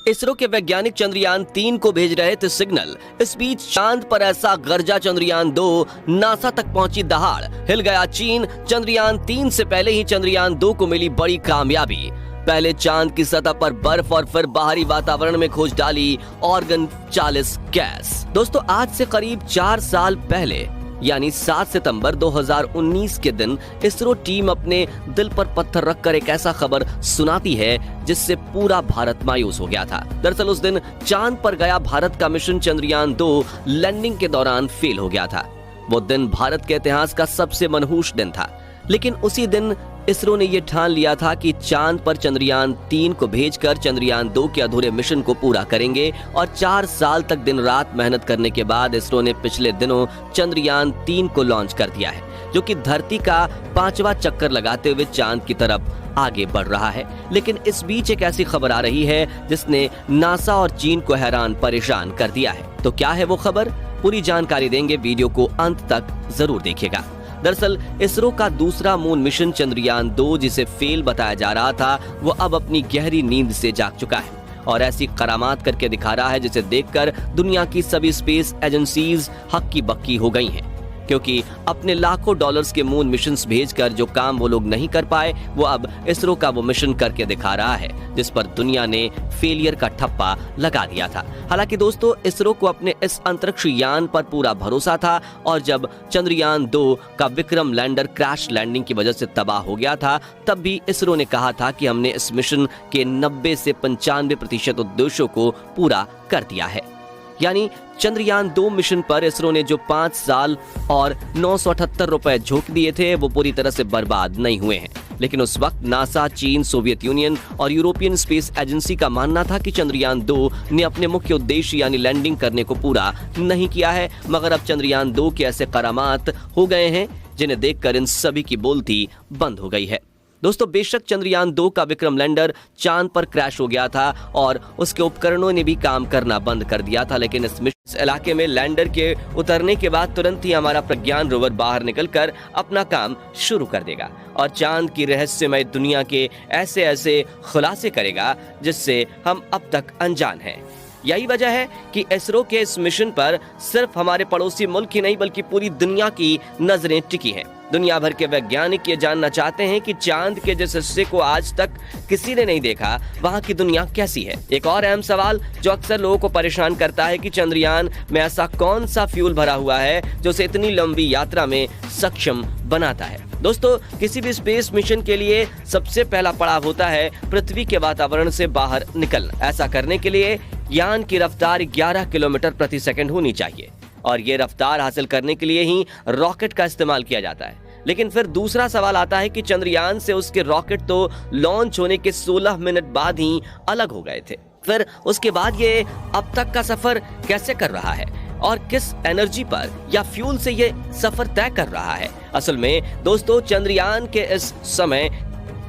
इसरो के वैज्ञानिक चंद्रयान 3 को भेज रहे थे सिग्नल। इस बीच चांद पर ऐसा गरजा चंद्रयान 2, नासा तक पहुंची दहाड़, हिल गया चीन। चंद्रयान 3 से पहले ही चंद्रयान 2 को मिली बड़ी कामयाबी। पहले चांद की सतह पर बर्फ और फिर बाहरी वातावरण में खोज डाली ऑर्गन 40 गैस। दोस्तों, आज से करीब 4 साल पहले यानी 7 सितंबर 2019 के दिन इसरो टीम अपने दिल पर पत्थर रखकर एक ऐसा खबर सुनाती है जिससे पूरा भारत मायूस हो गया था। दरअसल उस दिन चांद पर गया भारत का मिशन चंद्रयान 2 लैंडिंग के दौरान फेल हो गया था। वो दिन भारत के इतिहास का सबसे मनहूस दिन था। लेकिन उसी दिन इसरो ने यह ठान लिया था कि चांद पर चंद्रयान 3 को भेजकर चंद्रयान 2 के अधूरे मिशन को पूरा करेंगे। और 4 साल तक दिन रात मेहनत करने के बाद इसरो ने पिछले दिनों चंद्रयान 3 को लॉन्च कर दिया है, जो कि धरती का 5वां चक्कर लगाते हुए चांद की तरफ आगे बढ़ रहा है। लेकिन इस बीच एक ऐसी खबर आ रही है जिसने नासा और चीन को हैरान परेशान कर दिया है। तो क्या है वो खबर? पूरी जानकारी देंगे, वीडियो को अंत तक जरूर देखिएगा। दरअसल इसरो का दूसरा मून मिशन चंद्रयान 2, जिसे फेल बताया जा रहा था, वो अब अपनी गहरी नींद से जाग चुका है और ऐसी करामात करके दिखा रहा है जिसे देखकर दुनिया की सभी स्पेस एजेंसीज हक्की बक्की हो गई हैं। क्योंकि अपने लाखों डॉलर्स के मून मिशंस भेजकर जो काम वो लोग नहीं कर पाए, वो अब इसरो का वो मिशन करके दिखा रहा है, जिस पर दुनिया ने फेलियर का ठप्पा लगा दिया था। हालांकि दोस्तों, इसरो को अपने इस अंतरिक्ष यान पर पूरा भरोसा था और जब चंद्रयान 2 का विक्रम लैंडर क्रैश लैंडिंग की वजह से तबाह हो गया था, तब भी इसरो ने कहा था कि हमने इस मिशन के 90 से 95% उद्देश्यों को पूरा कर दिया है। यानी चंद्रयान 2 मिशन पर इसरो ने जो 5 साल और 978 रुपए झोंक दिए थे, वो पूरी तरह से बर्बाद नहीं हुए हैं। लेकिन उस वक्त नासा, चीन, सोवियत यूनियन और यूरोपियन स्पेस एजेंसी का मानना था कि चंद्रयान 2 ने अपने मुख्य उद्देश्य यानी लैंडिंग करने को पूरा नहीं किया है। मगर अब चंद्रयान 2 के ऐसे करामात हो गए हैं जिन्हें देखकर इन सभी की बोलती बंद हो गई है। दोस्तों, बेशक चंद्रयान 2 का विक्रम लैंडर चांद पर क्रैश हो गया था और उसके उपकरणों ने भी काम करना बंद कर दिया था, लेकिन इस इलाके में लैंडर के उतरने के बाद तुरंत ही हमारा प्रज्ञान रोवर बाहर निकलकर अपना काम शुरू कर देगा और चांद की रहस्यमय दुनिया के ऐसे ऐसे खुलासे करेगा जिससे हम अब तक अनजान हैं। यही वजह है कि इसरो के इस मिशन पर सिर्फ हमारे पड़ोसी मुल्क ही नहीं बल्कि पूरी दुनिया की नजरें टिकी हैं। दुनिया भर के वैज्ञानिक ये जानना चाहते हैं कि चांद के जिस हिस्से को आज तक किसी ने नहीं देखा, वहाँ की दुनिया कैसी है। एक और अहम सवाल जो अक्सर लोगों को परेशान करता है कि चंद्रयान में ऐसा कौन सा फ्यूल भरा हुआ है जो उसे इतनी लंबी यात्रा में सक्षम बनाता है। दोस्तों, किसी भी स्पेस मिशन के लिए सबसे पहला पड़ाव होता है पृथ्वी के वातावरण से बाहर निकलना। ऐसा करने के लिए यान की रफ्तार 11 किलोमीटर प्रति सेकंड होनी चाहिए और ये रफ्तार हासिल करने के लिए ही रॉकेट का इस्तेमाल किया जाता है। लेकिन फिर दूसरा सवाल आता है कि चंद्रयान से उसके रॉकेट तो लॉन्च होने के 16 मिनट बाद ही अलग हो गए थे। फिर उसके बाद ये अब तक का सफर कैसे कर रहा है और किस एनर्जी पर या फ्यूल से ये सफर तय कर रहा है? असल में दोस्तों, चंद्रयान के इस समय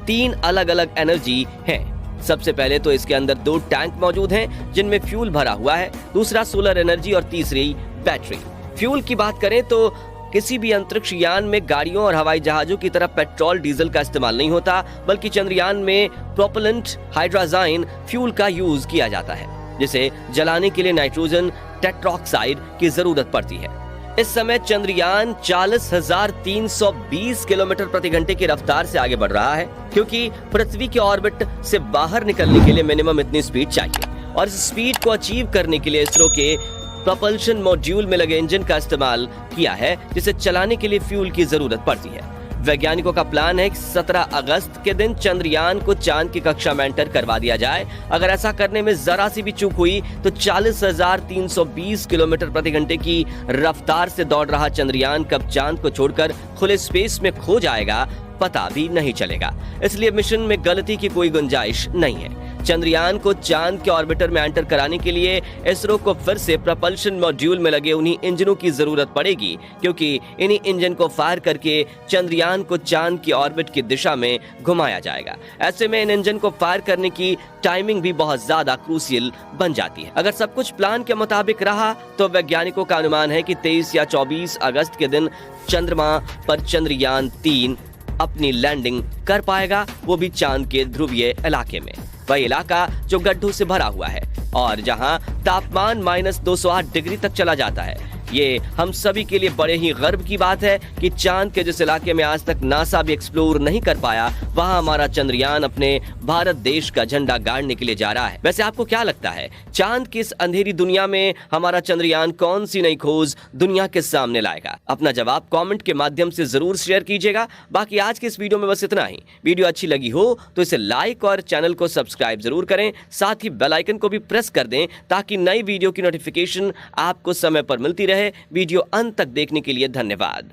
3 अलग अलग एनर्जी हैं। सबसे पहले तो इसके अंदर 2 टैंक मौजूद हैं जिनमें फ्यूल भरा हुआ है, दूसरा सोलर एनर्जी और तीसरी बैटरी। फ्यूल की बात करें तो किसी भी अंतरिक्ष यान में गाड़ियों और हवाई जहाजों की तरह पेट्रोल डीजल का इस्तेमाल नहीं होता, बल्कि चंद्रयान में प्रोपेलेंट हाइड्रोजन फ्यूल का यूज किया जाता है, जिसे जलाने के लिए नाइट्रोजन टेट्रोक्साइड की जरूरत पड़ती है। इस समय चंद्रयान 40,320 किलोमीटर प्रति घंटे की रफ्तार से आगे बढ़ रहा है, क्योंकि पृथ्वी के ऑर्बिट से बाहर निकलने के लिए मिनिमम इतनी स्पीड चाहिए। और इस स्पीड को अचीव करने के लिए इसरो के प्रोपल्शन मॉड्यूल में लगे इंजन का इस्तेमाल किया है, जिसे चलाने के लिए फ्यूल की जरूरत पड़ती है। वैज्ञानिकों का प्लान है कि 17 अगस्त के दिन चंद्रयान को चांद की कक्षा में एंटर करवा दिया जाए। अगर ऐसा करने में जरा सी भी चूक हुई तो 40,320 किलोमीटर प्रति घंटे की रफ्तार से दौड़ रहा चंद्रयान कब चांद को छोड़कर खुले स्पेस में खो जाएगा, पता भी नहीं चलेगा। इसलिए मिशन में गलती की कोई गुंजाइश नहीं है। चंद्रयान को चांद के ऑर्बिटर में एंटर कराने के लिए इसरो को फिर से प्रोपल्शन मॉड्यूल में लगे उन्हीं इंजनों की जरूरत पड़ेगी, क्योंकि इन्हीं इंजन को फायर करके चंद्रयान को चांद की ऑर्बिट की दिशा में घुमाया जाएगा। ऐसे में इन इंजन को फायर करने की टाइमिंग भी बहुत ज्यादा क्रूशियल बन जाती है। अगर सब कुछ प्लान के मुताबिक रहा तो वैज्ञानिकों का अनुमान है कि 23 या 24 अगस्त के दिन चंद्रमा पर चंद्रयान 3 अपनी लैंडिंग कर पाएगा, वो भी चांद के ध्रुवीय इलाके में। वह इलाका जो गड्ढों से भरा हुआ है। और जहां तापमान -208 डिग्री तक चला जाता है। ये हम सभी के लिए बड़े ही गर्व की बात है कि चांद के जिस इलाके में आज तक नासा भी एक्सप्लोर नहीं कर पाया, वहां हमारा चंद्रयान अपने भारत देश का झंडा गाड़ने के लिए जा रहा है। वैसे आपको क्या लगता है, चांद की इस अंधेरी दुनिया में हमारा चंद्रयान कौन सी नई खोज दुनिया के सामने लाएगा? अपना जवाब कमेंट के माध्यम से जरूर शेयर कीजिएगा। बाकी आज के इस वीडियो में बस इतना ही। वीडियो अच्छी लगी हो तो इसे लाइक और चैनल को सब्सक्राइब जरूर करें, साथ ही बेल आइकन को भी प्रेस कर दें ताकि नई वीडियो की नोटिफिकेशन आपको समय पर मिलती रहे। वीडियो अंत तक देखने के लिए धन्यवाद।